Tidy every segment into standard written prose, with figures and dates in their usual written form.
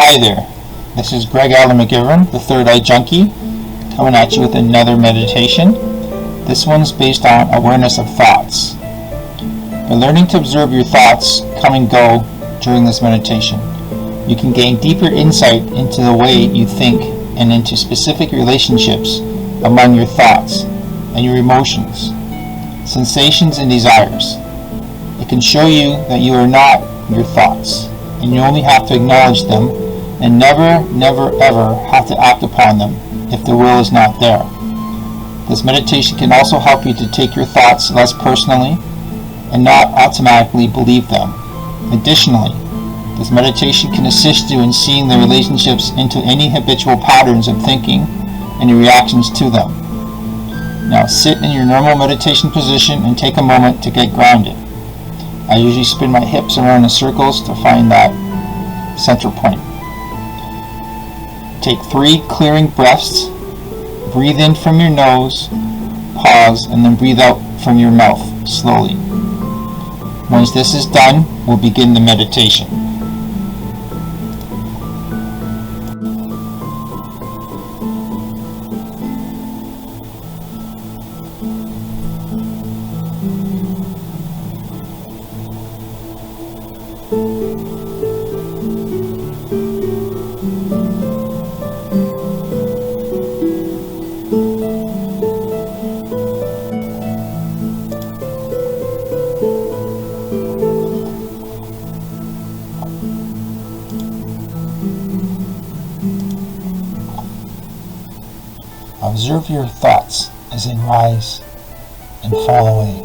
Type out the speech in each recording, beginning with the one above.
Hi there, this is Greg Allen McGivern, the Third Eye Junkie, coming at you with another meditation. This one's based on awareness of thoughts. By learning to observe your thoughts come and go during this meditation, you can gain deeper insight into the way you think and into specific relationships among your thoughts and your emotions, sensations and desires. It can show you that you are not your thoughts, and you only have to acknowledge them and never ever have to act upon them if the will is not there. This meditation can also help you to take your thoughts less personally and not automatically believe them. Additionally, this meditation can assist you in seeing the relationships into any habitual patterns of thinking and your reactions to them. Now sit in your normal meditation position and take a moment to get grounded. I usually spin my hips around in circles to find that center point. Take 3 clearing breaths. Breathe in from your nose, pause, and then breathe out from your mouth slowly. Once this is done, we'll begin the meditation. Observe your thoughts as they rise and fall away.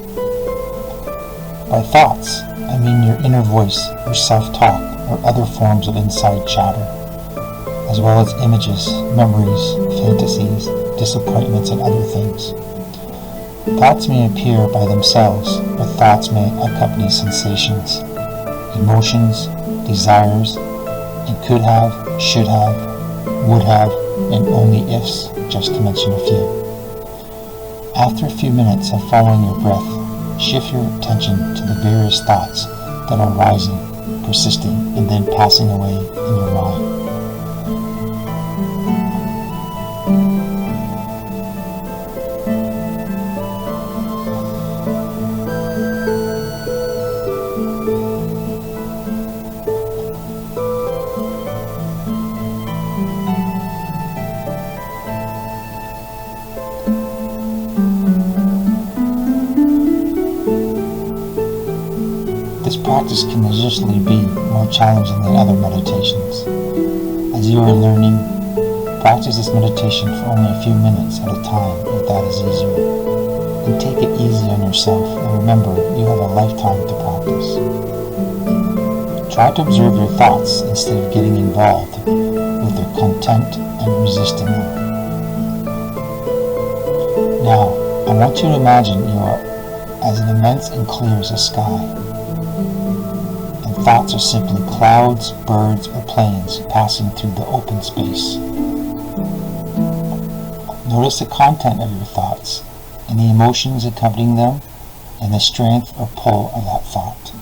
By thoughts, I mean your inner voice, your self-talk, or other forms of inside chatter, as well as images, memories, fantasies, disappointments, and other things. Thoughts may appear by themselves, but thoughts may accompany sensations, emotions, desires, and could have, should have, would have, and only ifs, just to mention a few. After a few minutes of following your breath, shift your attention to the various thoughts that are rising, persisting, and then passing away in your mind. This practice can additionally be more challenging than other meditations. As you are learning, practice this meditation for only a few minutes at a time if that is easier. And take it easy on yourself, and remember, you have a lifetime to practice. Try to observe your thoughts instead of getting involved with their content and resisting them. Now, I want you to imagine you are as immense and clear as a sky. Thoughts are simply clouds, birds, or planes passing through the open space. Notice the content of your thoughts and the emotions accompanying them and the strength or pull of that thought.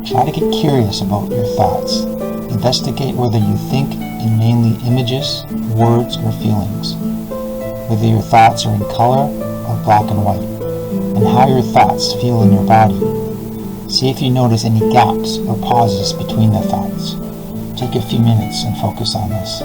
Try to get curious about your thoughts. Investigate whether you think in mainly images, words, or feelings, whether your thoughts are in color or black and white, and how your thoughts feel in your body. See if you notice any gaps or pauses between the thoughts. Take a few minutes and focus on this.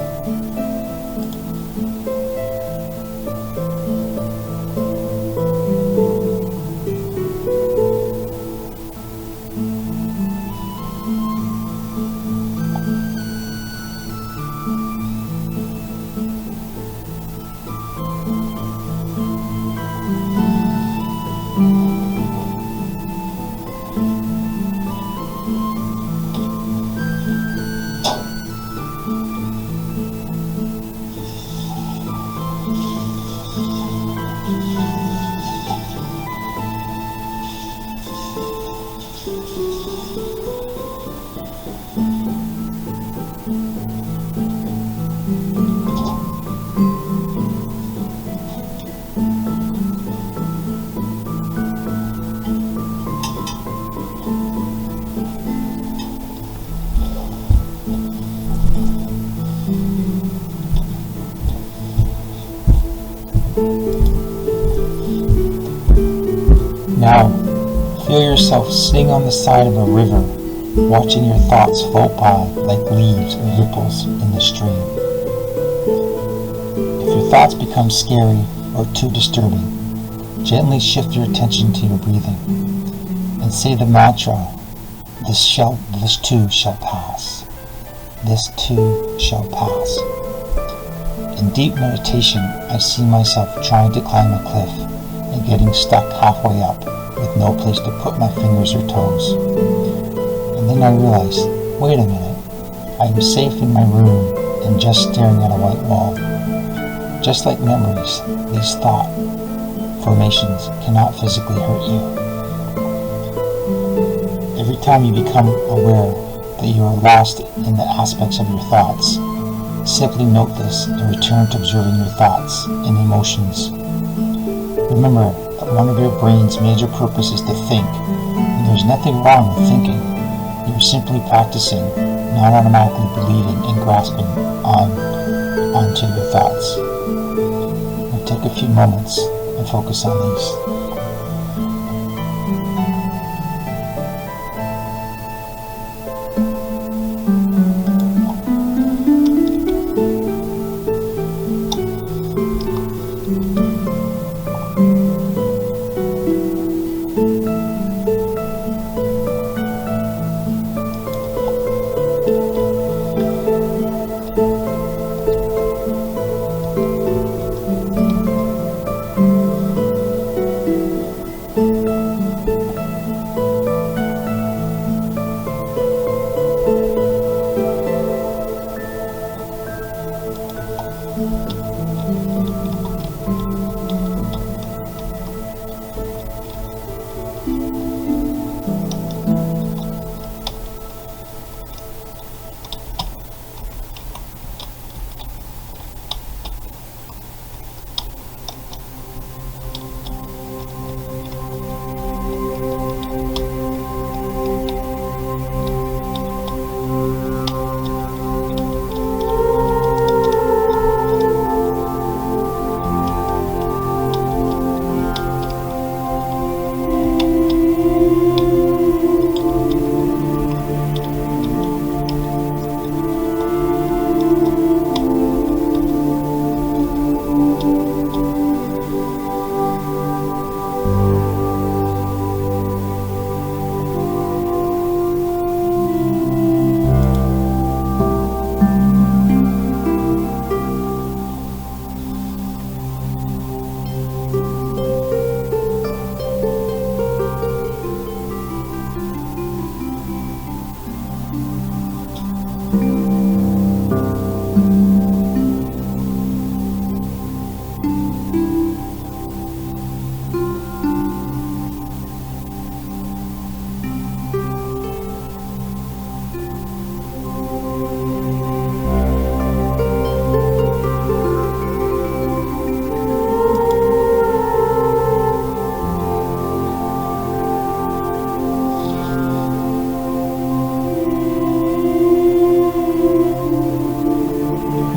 Now, feel yourself sitting on the side of a river, watching your thoughts float by like leaves or ripples in the stream. If your thoughts become scary or too disturbing, gently shift your attention to your breathing and say the mantra, this too shall pass. This too shall pass. In deep meditation, I see myself trying to climb a cliff and getting stuck halfway up with no place to put my fingers or toes. And then I realize, wait a minute, I am safe in my room and just staring at a white wall. Just like memories, these thought formations cannot physically hurt you. Every time you become aware that you are lost in the aspects of your thoughts, simply note this and return to observing your thoughts and emotions. Remember that one of your brain's major purposes is to think, and there's nothing wrong with thinking. You're simply practicing, not automatically believing and grasping onto your thoughts. Now take a few moments and focus on these.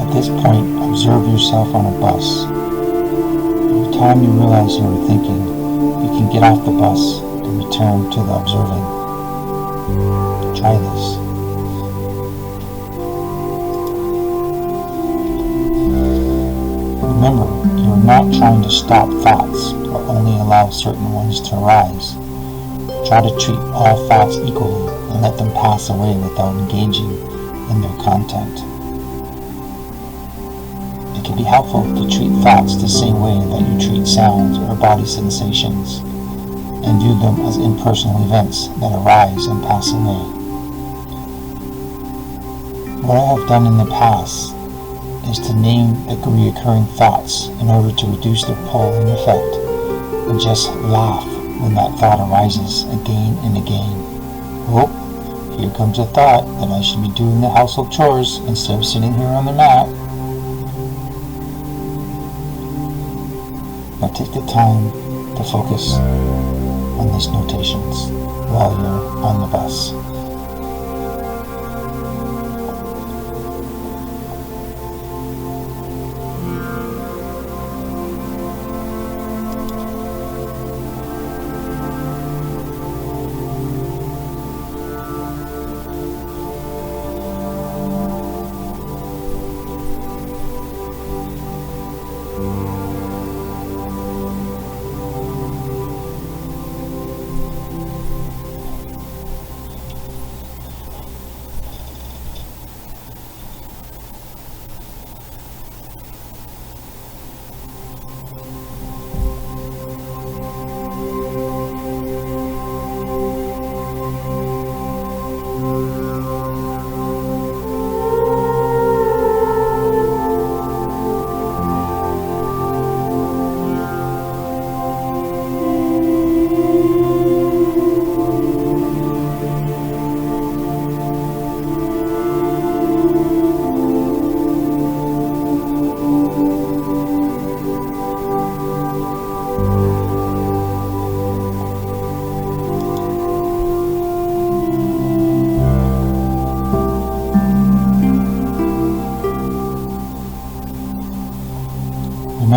At this point, observe yourself on a bus. Every time you realize you are thinking, you can get off the bus and return to the observing. Try this. Remember, you are not trying to stop thoughts or only allow certain ones to arise. Try to treat all thoughts equally and let them pass away without engaging in their content. It can be helpful to treat thoughts the same way that you treat sounds or body sensations, and view them as impersonal events that arise and pass away. What I have done in the past is to name the recurring thoughts in order to reduce their pull and effect, and just laugh when that thought arises again and again. Oh, here comes a thought that I should be doing the household chores instead of sitting here on the mat. Now take the time to focus on these notations while you're on the bus.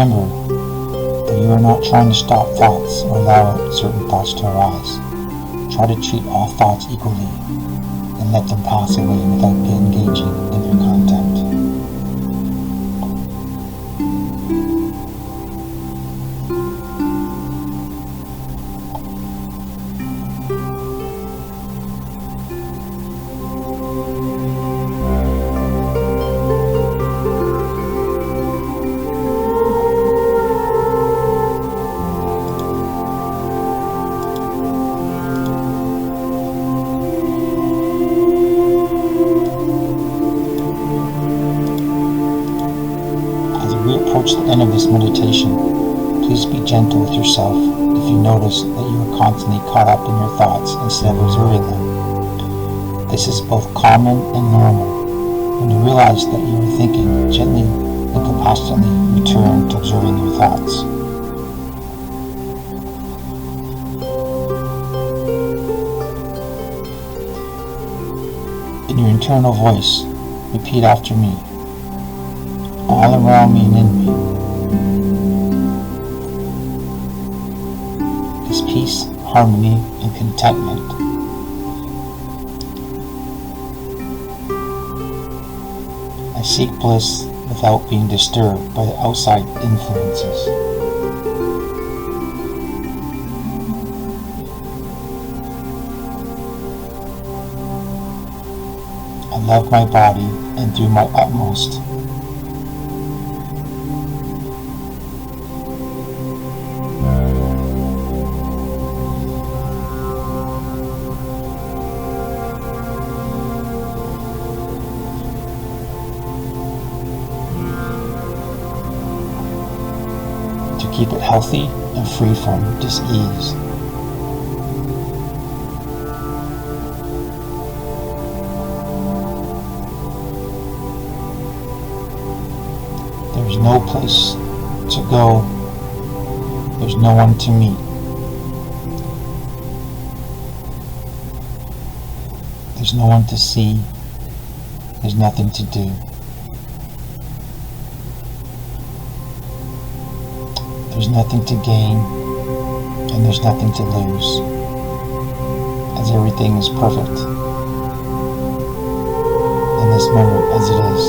Remember that you are not trying to stop thoughts or allow certain thoughts to arise. Try to treat all thoughts equally and let them pass away without engaging in their content. We approach the end of this meditation, please be gentle with yourself if you notice that you are constantly caught up in your thoughts instead of observing them. This is both common and normal. When you realize that you are thinking, gently and compassionately return to observing your thoughts. In your internal voice, repeat after me. All around me and in me is peace, harmony, and contentment. I seek bliss without being disturbed by the outside influences. I love my body and do my utmost to keep it healthy and free from dis-ease. There's no place to go. There's no one to meet. There's no one to see. There's nothing to do. There's nothing to gain, and there's nothing to lose, as everything is perfect in this moment as it is.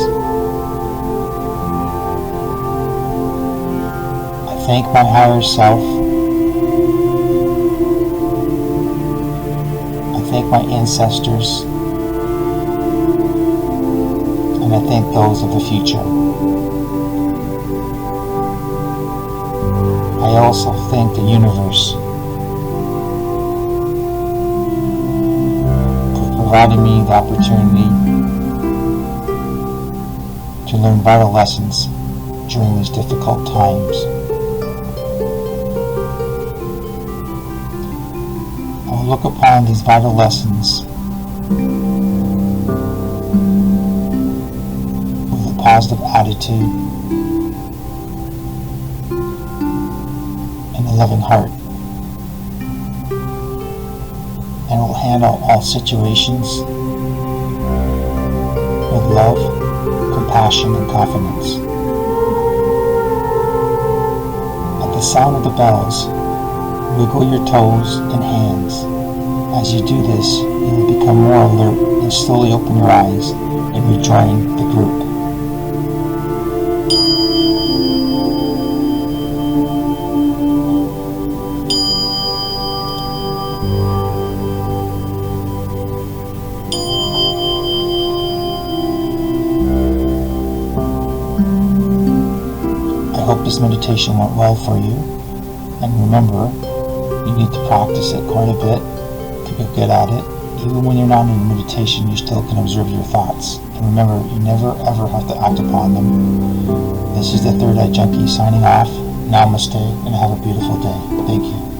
I thank my higher self. I thank my ancestors, and I thank those of the future. I also thank the universe for providing me the opportunity to learn vital lessons during these difficult times. I will look upon these vital lessons with a positive attitude and a loving heart, and will handle all situations with love, compassion, and confidence. At the sound of the bells, wiggle your toes and hands. As you do this, you will become more alert and slowly open your eyes and rejoin the group. I hope this meditation went well for you, and remember, you need to practice it quite a bit to get good at it. Even when you're not in meditation, you still can observe your thoughts. And remember, you never ever have to act upon them. This is the Third Eye Junkie signing off. Namaste, and have a beautiful day. Thank you.